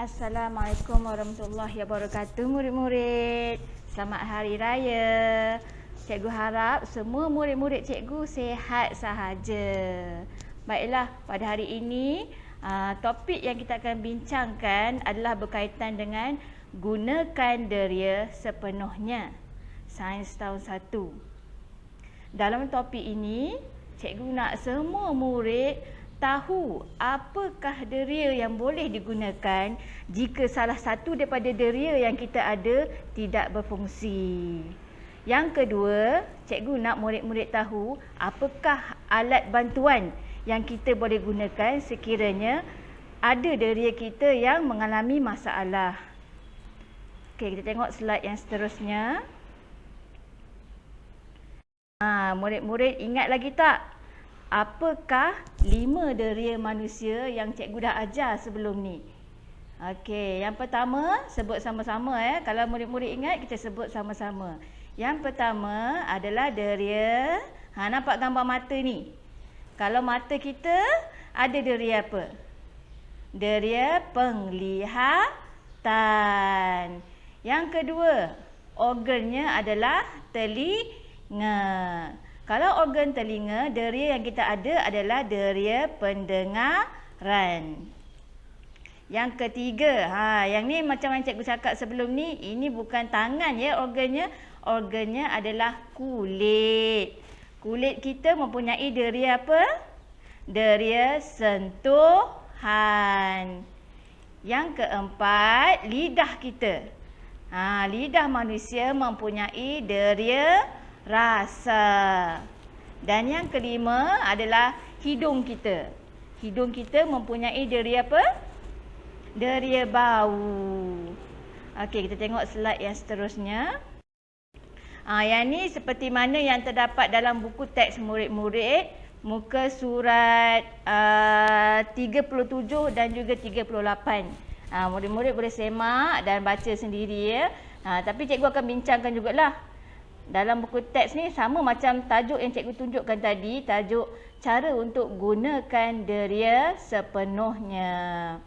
Assalamualaikum warahmatullahi wabarakatuh murid-murid. Selamat Hari Raya. Cikgu harap semua murid-murid cikgu sihat sahaja. Baiklah, pada hari ini topik yang kita akan bincangkan adalah berkaitan dengan gunakan deria sepenuhnya. Sains tahun 1. Dalam topik ini, cikgu nak semua murid tahu apakah deria yang boleh digunakan jika salah satu daripada deria yang kita ada tidak berfungsi. Yang kedua, cikgu nak murid-murid tahu apakah alat bantuan yang kita boleh gunakan sekiranya ada deria kita yang mengalami masalah. Okey, kita tengok slide yang seterusnya. Murid-murid ingat lagi tak? Apakah 5 deria manusia yang cikgu dah ajar sebelum ni? Okey, yang pertama sebut sama-sama Kalau murid-murid ingat kita sebut sama-sama. Yang pertama adalah deria, nampak gambar mata ni. Kalau mata kita ada deria apa? Deria penglihatan. Yang kedua, organnya adalah telinga. Kalau organ telinga, deria yang kita ada adalah deria pendengaran. Yang ketiga, yang ni macam yang cikgu cakap sebelum ni, ini bukan tangan organnya. Organnya adalah kulit. Kulit kita mempunyai deria apa? Deria sentuhan. Yang keempat, lidah kita. Lidah manusia mempunyai deria rasa. Dan yang kelima adalah hidung kita. Hidung kita mempunyai deria apa? Deria bau. Okey, kita tengok slide yang seterusnya. Yang ni seperti mana yang terdapat dalam buku teks murid-murid, muka surat 37 dan juga 38. Murid-murid boleh semak dan baca sendiri tapi cikgu akan bincangkan jugalah. Dalam buku teks ni sama macam tajuk yang cikgu tunjukkan tadi, tajuk cara untuk gunakan deria sepenuhnya.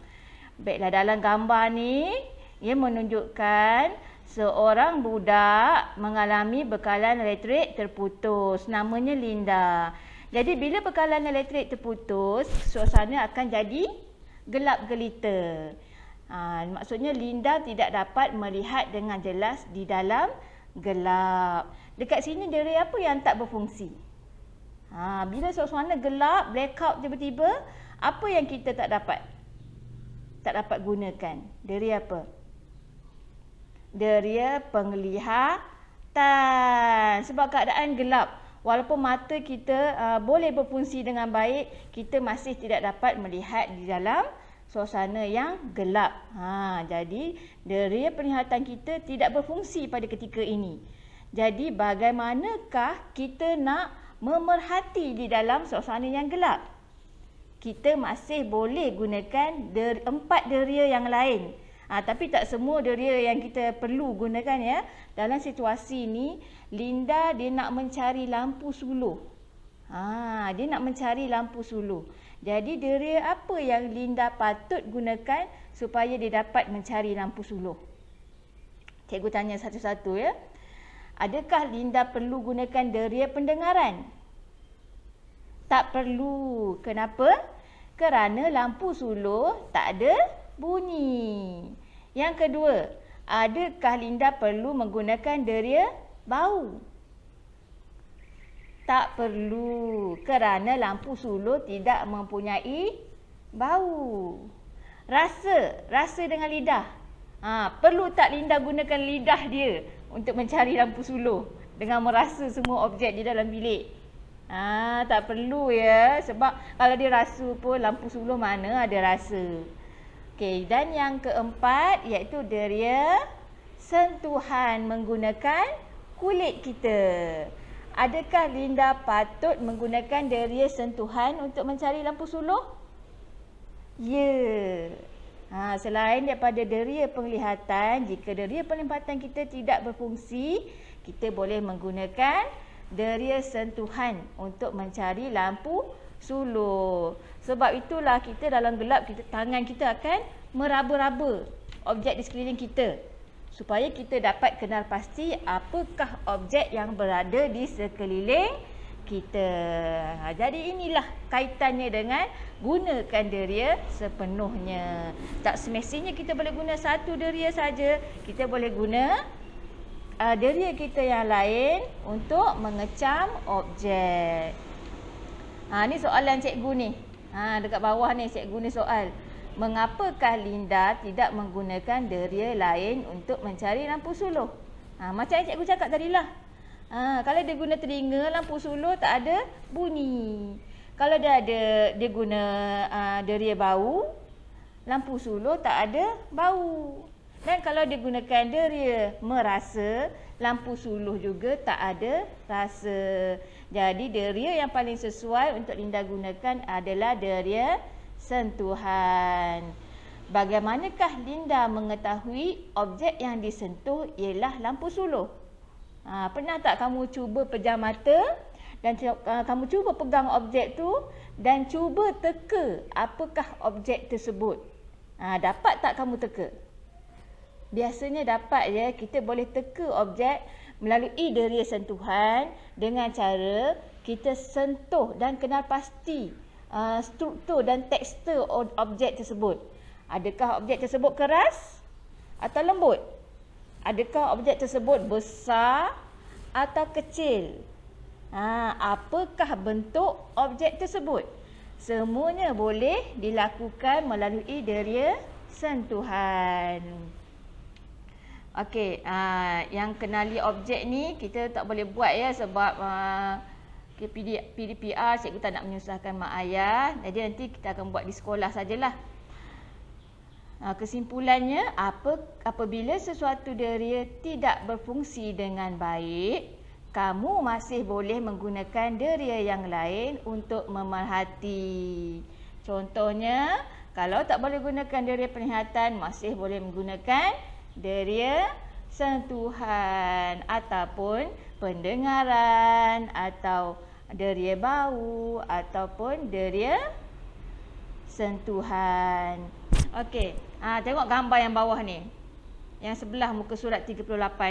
Baiklah, dalam gambar ni ia menunjukkan seorang budak mengalami bekalan elektrik terputus. Namanya Linda. Jadi bila bekalan elektrik terputus, suasana akan jadi gelap gelita. Maksudnya Linda tidak dapat melihat dengan jelas di dalam gelap. Dekat sini deria apa yang tak berfungsi? Bila suasana gelap, blackout tiba-tiba, apa yang kita tak dapat gunakan? Deria apa? Deria penglihatan. Sebab keadaan gelap, walaupun mata kita boleh berfungsi dengan baik, kita masih tidak dapat melihat di dalam suasana yang gelap. Jadi deria penglihatan kita tidak berfungsi pada ketika ini. Jadi bagaimanakah kita nak memerhati di dalam suasana yang gelap? Kita masih boleh gunakan 4 deria yang lain. Tapi tak semua deria yang kita perlu gunakan Dalam situasi ini, Linda dia nak mencari lampu suluh. Dia nak mencari lampu suluh. Jadi deria apa yang Linda patut gunakan supaya dia dapat mencari lampu suluh? Cikgu tanya satu-satu Adakah Linda perlu gunakan deria pendengaran? Tak perlu. Kenapa? Kerana lampu suluh tak ada bunyi. Yang kedua, adakah Linda perlu menggunakan deria bau? Tak perlu, kerana lampu suluh tidak mempunyai bau. Rasa dengan lidah. Perlu tak Linda gunakan lidah dia untuk mencari lampu suluh dengan merasa semua objek di dalam bilik? Tak perlu sebab kalau dia rasa pun lampu suluh mana ada rasa. Okey, dan yang keempat iaitu deria sentuhan menggunakan kulit kita. Adakah Linda patut menggunakan deria sentuhan untuk mencari lampu suluh? Ya. Selain daripada deria penglihatan, jika deria penglihatan kita tidak berfungsi, kita boleh menggunakan deria sentuhan untuk mencari lampu suluh. Sebab itulah kita dalam gelap, tangan kita akan meraba-raba objek di sekeliling kita, supaya kita dapat kenal pasti apakah objek yang berada di sekeliling kita. Jadi inilah kaitannya dengan gunakan deria sepenuhnya. Tak semestinya kita boleh guna satu deria saja. Kita boleh guna deria kita yang lain untuk mengecam objek. Ni soalan cikgu ni. Dekat bawah ni cikgu ni soal. Mengapakah Linda tidak menggunakan deria lain untuk mencari lampu suluh? Macam yang cikgu cakap tadilah. Kalau dia guna telinga, lampu suluh tak ada bunyi. Kalau dia guna deria bau, lampu suluh tak ada bau. Dan kalau dia gunakan deria merasa, lampu suluh juga tak ada rasa. Jadi deria yang paling sesuai untuk Linda gunakan adalah deria sentuhan. Bagaimanakah Linda mengetahui objek yang disentuh ialah lampu suluh? Pernah tak kamu cuba pejam mata dan kamu cuba pegang objek tu dan cuba teka apakah objek tersebut? Dapat tak kamu teka? Biasanya dapat ya. Kita boleh teka objek melalui deria sentuhan dengan cara kita sentuh dan kenal pasti struktur dan tekstur objek tersebut. Adakah objek tersebut keras atau lembut? Adakah objek tersebut besar atau kecil? Apakah bentuk objek tersebut? Semuanya boleh dilakukan melalui deria sentuhan. Okey, yang kenali objek ni kita tak boleh buat ya, sebab PDPR cikgu tak nak menyusahkan mak ayah. Jadi nanti kita akan buat di sekolah sajalah. Kesimpulannya, apabila sesuatu deria tidak berfungsi dengan baik, kamu masih boleh menggunakan deria yang lain untuk memerhati. Contohnya, kalau tak boleh gunakan deria penglihatan, masih boleh menggunakan deria sentuhan ataupun pendengaran atau deria bau ataupun deria sentuhan. Okey, tengok gambar yang bawah ni. Yang sebelah muka surat 38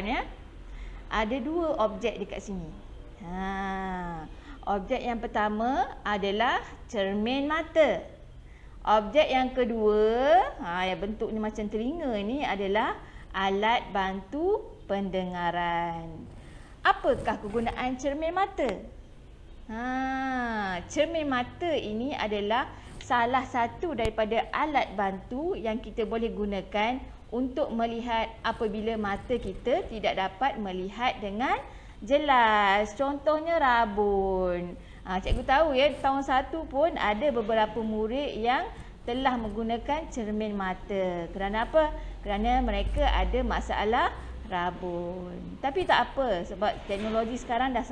ya. Ada dua objek dekat sini. Objek yang pertama adalah cermin mata. Objek yang kedua, yang bentuknya macam telinga ni adalah alat bantu pendengaran. Apakah kegunaan cermin mata? Cermin mata ini adalah salah satu daripada alat bantu yang kita boleh gunakan untuk melihat apabila mata kita tidak dapat melihat dengan jelas. Contohnya rabun. Cikgu tahu ya, tahun 1 pun ada beberapa murid yang telah menggunakan cermin mata. Kerana apa? Kerana mereka ada masalah rabun. Tapi tak apa, sebab teknologi sekarang dah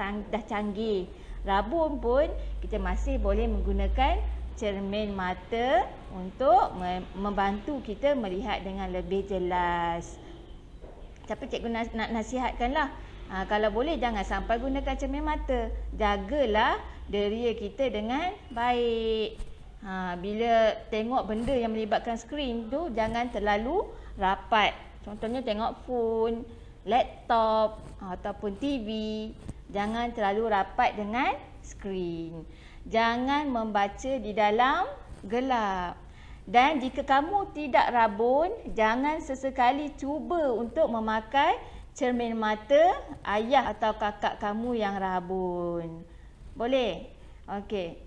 canggih. Rabun pun kita masih boleh menggunakan cermin mata untuk membantu kita melihat dengan lebih jelas. Tapi cikgu nak nasihatkanlah, kalau boleh jangan sampai gunakan cermin mata. Jagalah deria kita dengan baik. Bila tengok benda yang melibatkan skrin tu, jangan terlalu rapat. Contohnya tengok phone, laptop ataupun TV. Jangan terlalu rapat dengan skrin. Jangan membaca di dalam gelap. Dan jika kamu tidak rabun, jangan sesekali cuba untuk memakai cermin mata ayah atau kakak kamu yang rabun. Boleh? Okey.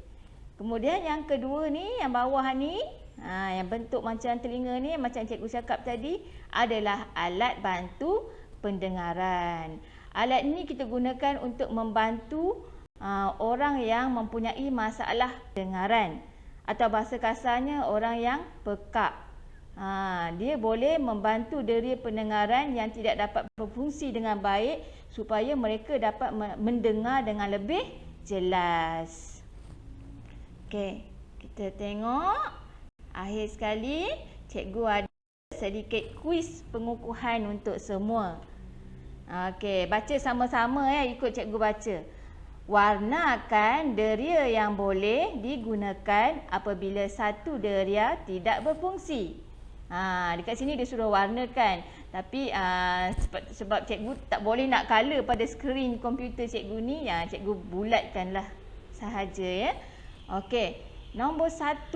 Kemudian yang kedua ni, yang bawah ni, yang bentuk macam telinga ni, macam cikgu cakap tadi, adalah alat bantu pendengaran. Alat ini kita gunakan untuk membantu orang yang mempunyai masalah pendengaran, atau bahasa kasarnya orang yang pekak. Dia boleh membantu deria pendengaran yang tidak dapat berfungsi dengan baik supaya mereka dapat mendengar dengan lebih jelas. Okey, kita tengok akhir sekali cikgu ada sedikit kuis pengukuhan untuk semua. Okey, baca sama-sama ya, ikut cikgu baca. Warnakan deria yang boleh digunakan apabila satu deria tidak berfungsi. Dekat sini dia suruh warnakan. Tapi sebab cikgu tak boleh nak color pada skrin komputer cikgu ni, cikgu bulatkanlah sahaja ya. Okey, nombor 1.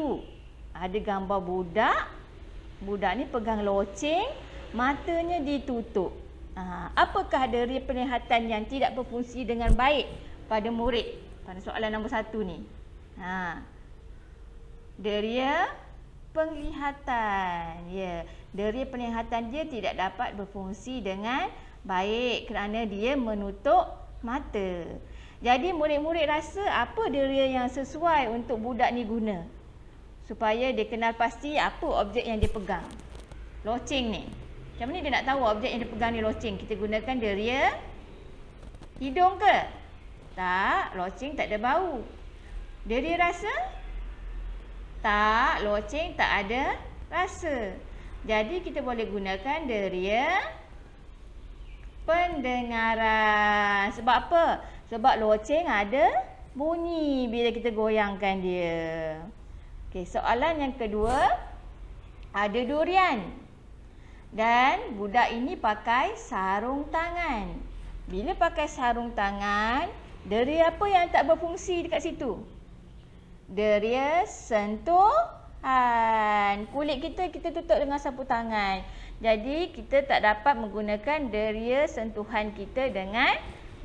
Ada gambar budak. Budak ni pegang loceng, matanya ditutup. Apakah deria penglihatan yang tidak berfungsi dengan baik pada murid pada soalan nombor 1 ni? Deria penglihatan. Ya, deria penglihatan dia tidak dapat berfungsi dengan baik kerana dia menutup mata. Jadi murid-murid rasa apa deria yang sesuai untuk budak ni guna supaya dia kenal pasti apa objek yang dia pegang. Loceng ni. Macam mana dia nak tahu objek yang dia pegang ni loceng? Kita gunakan deria hidung ke? Tak, loceng tak ada bau. Deria rasa? Tak, loceng tak ada rasa. Jadi kita boleh gunakan deria pendengaran. Sebab apa? Sebab loceng ada bunyi bila kita goyangkan dia. Okey, soalan yang kedua. Ada durian. Dan budak ini pakai sarung tangan. Bila pakai sarung tangan, deria apa yang tak berfungsi dekat situ? Deria sentuhan. Kulit kita tutup dengan sapu tangan. Jadi kita tak dapat menggunakan deria sentuhan kita dengan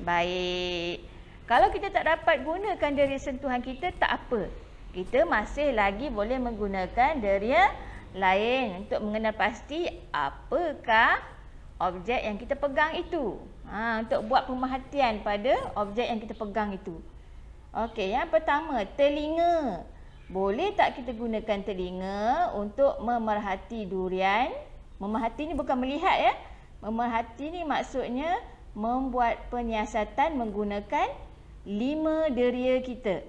baik. Kalau kita tak dapat gunakan deria sentuhan kita, tak apa. Kita masih lagi boleh menggunakan deria lain untuk mengenal pasti apakah objek yang kita pegang itu. Untuk buat pemerhatian pada objek yang kita pegang itu. Okey, yang pertama, telinga. Boleh tak kita gunakan telinga untuk memerhati durian? Memerhati ni bukan melihat ya. Memerhati ni maksudnya membuat penyiasatan menggunakan 5 deria kita.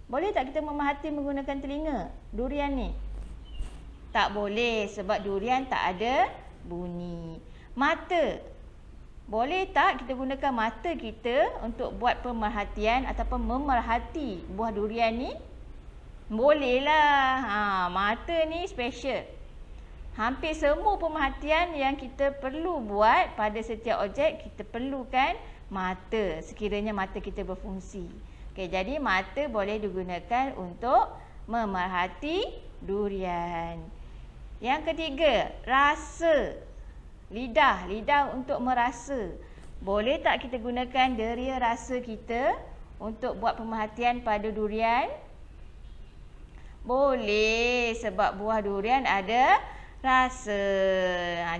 Boleh tak kita memerhati menggunakan telinga durian ni? Tak boleh sebab durian tak ada bunyi. Mata. Boleh tak kita gunakan mata kita untuk buat pemerhatian ataupun memerhati buah durian ni? Bolehlah. Mata ni special. Hampir semua pemerhatian yang kita perlu buat pada setiap objek, kita perlukan mata sekiranya mata kita berfungsi. Okey, jadi mata boleh digunakan untuk memerhati durian. Yang ketiga, rasa. Lidah untuk merasa. Boleh tak kita gunakan deria rasa kita untuk buat pemerhatian pada durian? Boleh, sebab buah durian ada rasa.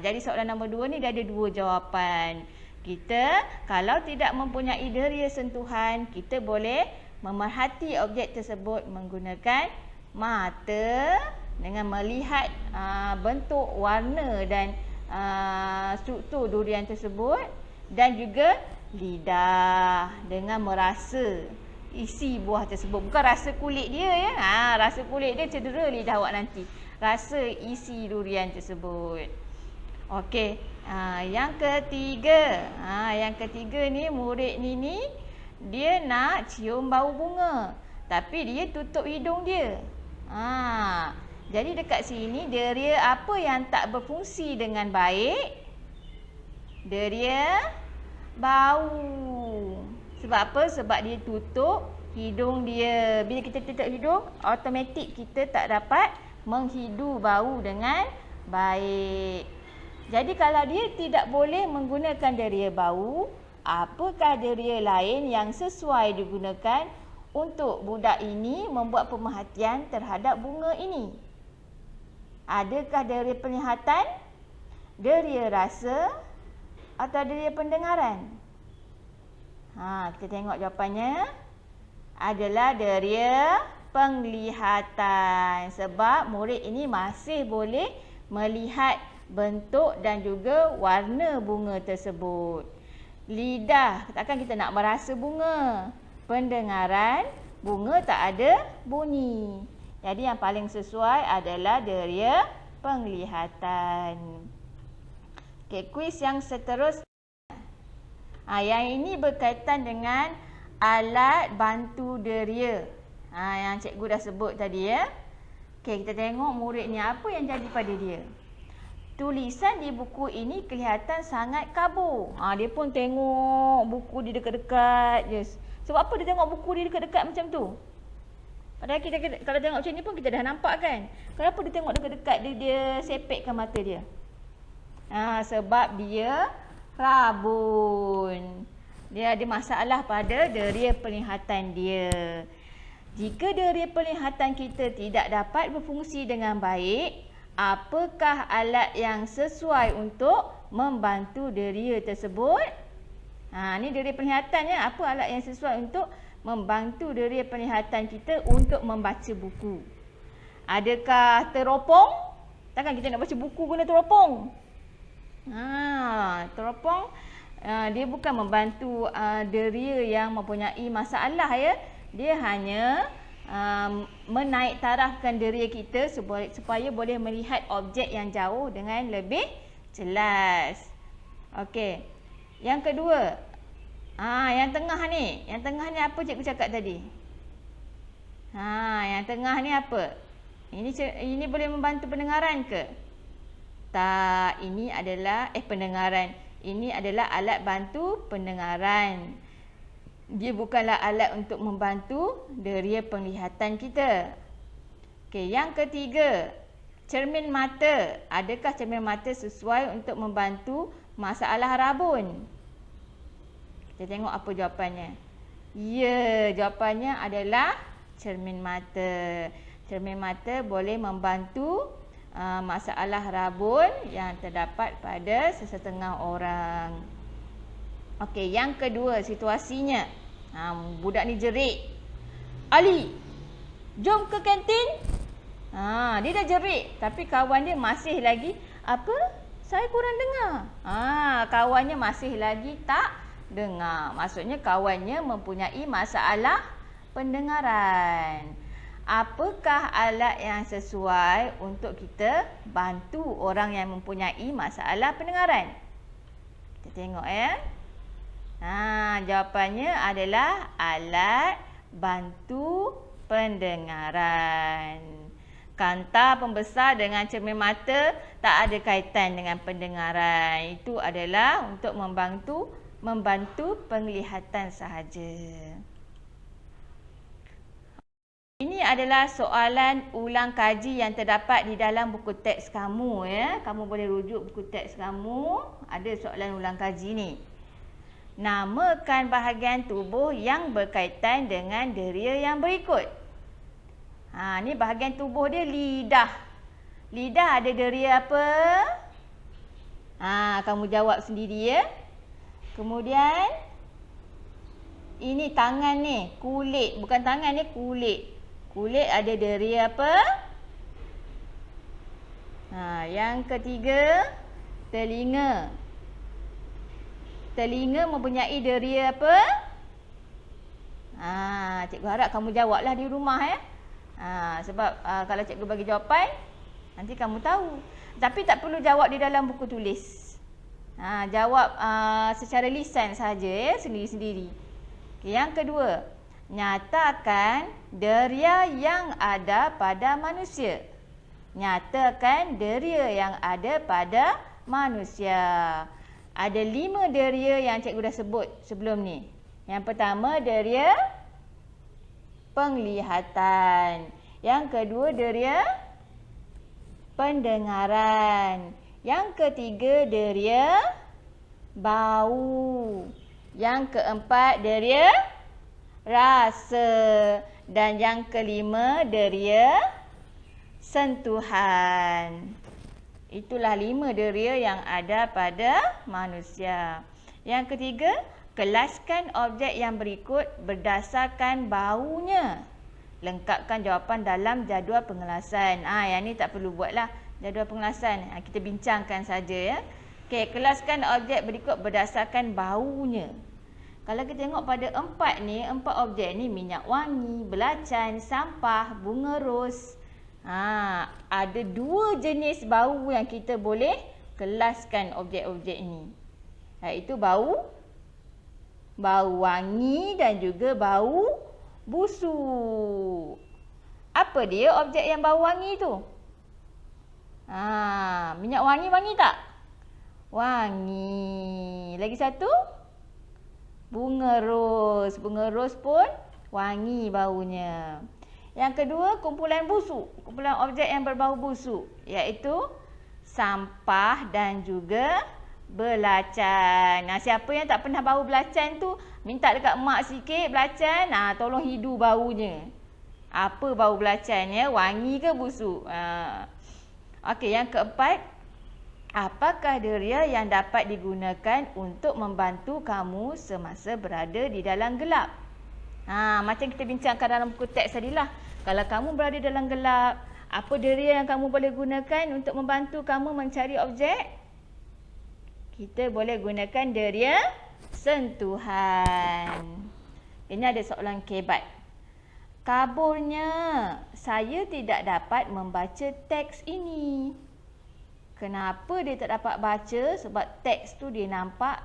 Jadi soalan nombor 2 ni dia ada 2 jawapan. Kita kalau tidak mempunyai deria sentuhan, kita boleh memerhati objek tersebut menggunakan mata dengan melihat bentuk, warna dan struktur durian tersebut, dan juga lidah dengan merasa isi buah tersebut. Bukan rasa kulit dia ya. Rasa kulit dia cedera lidah awak nanti. Rasa isi durian tersebut. Okey, yang ketiga. Yang ketiga ni murid ni dia nak cium bau bunga, tapi dia tutup hidung dia. Jadi dekat sini deria apa yang tak berfungsi dengan baik? Deria bau. Sebab apa? Sebab dia tutup hidung dia. Bila kita tutup hidung, automatik kita tak dapat menghidu bau dengan baik. Jadi kalau dia tidak boleh menggunakan deria bau, apakah deria lain yang sesuai digunakan untuk budak ini membuat pemerhatian terhadap bunga ini? Adakah deria penglihatan, deria rasa atau deria pendengaran? Kita tengok jawapannya. Adalah deria penglihatan. Sebab murid ini masih boleh melihat bentuk dan juga warna bunga tersebut. Lidah, takkan kita nak merasa bunga. Pendengaran, bunga tak ada bunyi. Jadi yang paling sesuai adalah deria penglihatan. Okey, kuis yang seterusnya. Yang ini berkaitan dengan alat bantu deria. Yang cikgu dah sebut tadi ya. Okey, kita tengok murid ni apa yang jadi pada dia. Tulisan di buku ini kelihatan sangat kabur. Dia pun tengok buku dia dekat-dekat je. Sebab apa dia tengok buku dia dekat-dekat macam tu? Padahal kita kalau tengok macam ni pun kita dah nampak kan. Kenapa dia tengok dekat-dekat, dia sepekkan mata dia? Sebab dia rabun. Dia ada masalah pada deria penglihatan dia. Jika deria penglihatan kita tidak dapat berfungsi dengan baik, apakah alat yang sesuai untuk membantu deria tersebut? Ni deria penglihatannya. Apa alat yang sesuai untuk membantu deria penglihatan kita untuk membaca buku? Adakah teropong? Takkan kita nak baca buku guna teropong? Teropong dia bukan membantu deria yang mempunyai masalah ya. Dia hanya menaik tarafkan deria kita supaya boleh melihat objek yang jauh dengan lebih jelas. Okey. Yang kedua, yang tengah ni. Yang tengah ni apa cikgu cakap tadi? Yang tengah ni apa? Ini boleh membantu pendengaran ke? Tak, ini adalah pendengaran. Ini adalah alat bantu pendengaran. Dia bukanlah alat untuk membantu deria penglihatan kita. Okey, yang ketiga, cermin mata. Adakah cermin mata sesuai untuk membantu masalah rabun? Kita tengok apa jawapannya. Ya, jawapannya adalah cermin mata. Cermin mata boleh membantu masalah rabun yang terdapat pada sesetengah orang. Okey, yang kedua situasinya. Budak ni jerit. Ali, jom ke kantin. Dia dah jerit, tapi kawan dia masih lagi apa? Saya kurang dengar. Kawannya masih lagi tak dengar. Maksudnya kawannya mempunyai masalah pendengaran. Apakah alat yang sesuai untuk kita bantu orang yang mempunyai masalah pendengaran? Kita tengok ya. Jawapannya adalah alat bantu pendengaran. Kanta pembesar dengan cermin mata tak ada kaitan dengan pendengaran. Itu adalah untuk membantu penglihatan sahaja. Ini adalah soalan ulang kaji yang terdapat di dalam buku teks kamu ya. Kamu boleh rujuk buku teks kamu, ada soalan ulang kaji ni. Namakan bahagian tubuh yang berkaitan dengan deria yang berikut. Ni bahagian tubuh dia lidah. Lidah ada deria apa? Kamu jawab sendiri ya. Kemudian ini tangan ni, kulit. Bukan tangan ni, kulit. Kulit ada deria apa? Yang ketiga, telinga. Telinga mempunyai deria apa? Cikgu harap kamu jawablah di rumah ya. Sebab kalau cikgu bagi jawapan, nanti kamu tahu. Tapi tak perlu jawab di dalam buku tulis. Jawab secara lisan saja ya, sendiri-sendiri. Okay, yang kedua, nyatakan deria yang ada pada manusia. Nyatakan deria yang ada pada manusia. Ada 5 deria yang cikgu dah sebut sebelum ni. Yang pertama, deria penglihatan. Yang kedua, deria pendengaran. Yang ketiga, deria bau. Yang keempat, deria rasa. Dan yang kelima, deria sentuhan. Itulah 5 deria yang ada pada manusia. Yang ketiga, kelaskan objek yang berikut berdasarkan baunya. Lengkapkan jawapan dalam jadual pengelasan. Yang ni tak perlu buatlah jadual pengelasan. Kita bincangkan saja ya. Okey, kelaskan objek berikut berdasarkan baunya. Kalau kita tengok pada 4 objek ni, minyak wangi, belacan, sampah, bunga ros. Ada 2 jenis bau yang kita boleh kelaskan objek-objek ni. Iaitu bau Bau wangi dan juga bau busuk. Apa dia objek yang bau wangi tu? Minyak wangi wangi tak? Wangi. Lagi satu? Bunga ros. Bunga ros pun wangi baunya. Yang kedua, kumpulan busuk. Kumpulan objek yang berbau busuk. Iaitu sampah dan juga belacan. Siapa yang tak pernah bau belacan tu, minta dekat mak sikit belacan. Tolong hidu baunya. Apa bau belacan ya? Wangi ke busuk? Okey, yang keempat. Apakah deria yang dapat digunakan untuk membantu kamu semasa berada di dalam gelap? Macam kita bincangkan dalam buku teks tadilah. Kalau kamu berada dalam gelap, apa deria yang kamu boleh gunakan untuk membantu kamu mencari objek? Kita boleh gunakan deria sentuhan. Ini ada soalan kebat. Kaburnya, saya tidak dapat membaca teks ini. Kenapa dia tak dapat baca? Sebab teks tu dia nampak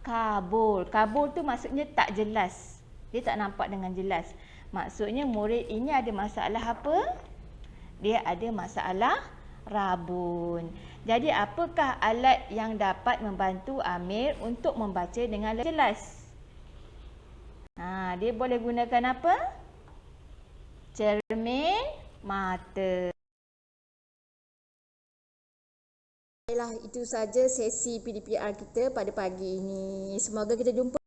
kabur. Kabur tu maksudnya tak jelas. Dia tak nampak dengan jelas. Maksudnya murid ini ada masalah apa? Dia ada masalah rabun. Jadi apakah alat yang dapat membantu Amir untuk membaca dengan jelas? Dia boleh gunakan apa? Cermin mata. Baiklah, itu saja sesi PDPR kita pada pagi ini. Semoga kita jumpa